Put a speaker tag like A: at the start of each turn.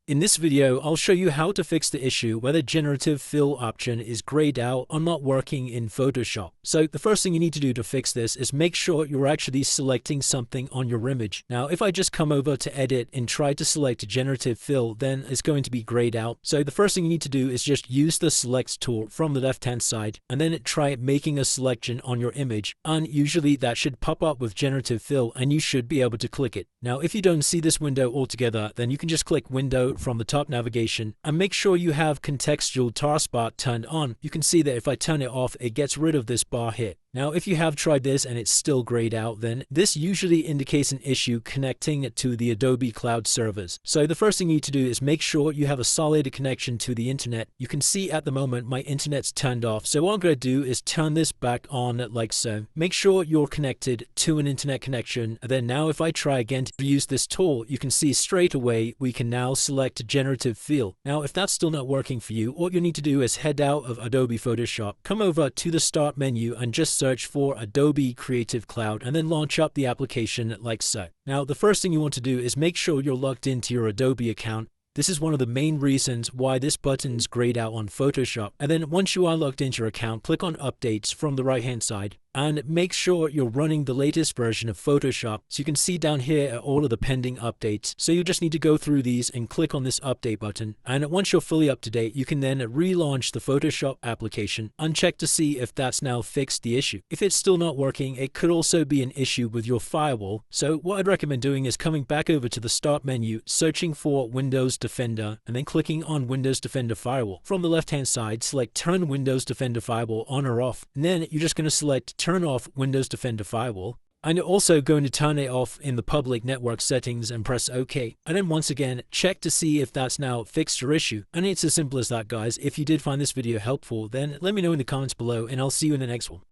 A: In this video, I'll show you how to fix the issue where the generative fill option is grayed out or not working in Photoshop. So the first thing you need to do to fix this is make sure you're actually selecting something on your image. Now, if I just come over to edit and try to select generative fill, then it's going to be grayed out. So the first thing you need to do is just use the select tool from the left-hand side and then try making a selection on your image. And usually that should pop up with generative fill and you should be able to click it. Now, if you don't see this window altogether, then you can just click window from the top navigation and make sure you have contextual taskbar turned on. You can see that if I turn it off, it gets rid of this bar here. Now, if you have tried this and it's still grayed out, then this usually indicates an issue connecting to the Adobe Cloud servers. So the first thing you need to do is make sure you have a solid connection to the internet. You can see at the moment my internet's turned off. So what I'm going to do is turn this back on like so. Make sure you're connected to an internet connection. And then now if I try again to use this tool, you can see straight away we can now select generative fill. Now, if that's still not working for you, all you need to do is head out of Adobe Photoshop, come over to the start menu and just search for Adobe Creative Cloud and then launch up the application like so. Now, the first thing you want to do is make sure you're logged into your Adobe account. This is one of the main reasons why this button's grayed out on Photoshop. And then once you are logged into your account, click on Updates from the right-hand side and make sure you're running the latest version of Photoshop. So you can see down here are all of the pending updates. So you just need to go through these and click on this update button. And once you're fully up to date, you can then relaunch the Photoshop application and check to see if that's now fixed the issue. If it's still not working, it could also be an issue with your firewall. So what I'd recommend doing is coming back over to the start menu, searching for Windows Defender, and then clicking on Windows Defender Firewall. From the left-hand side, select Turn Windows Defender Firewall on or off. And then you're just going to select Turn off Windows Defender Firewall. And you're also going to turn it off in the public network settings and press OK. And then once again, check to see if that's now fixed your issue. And it's as simple as that, guys. If you did find this video helpful, then let me know in the comments below and I'll see you in the next one.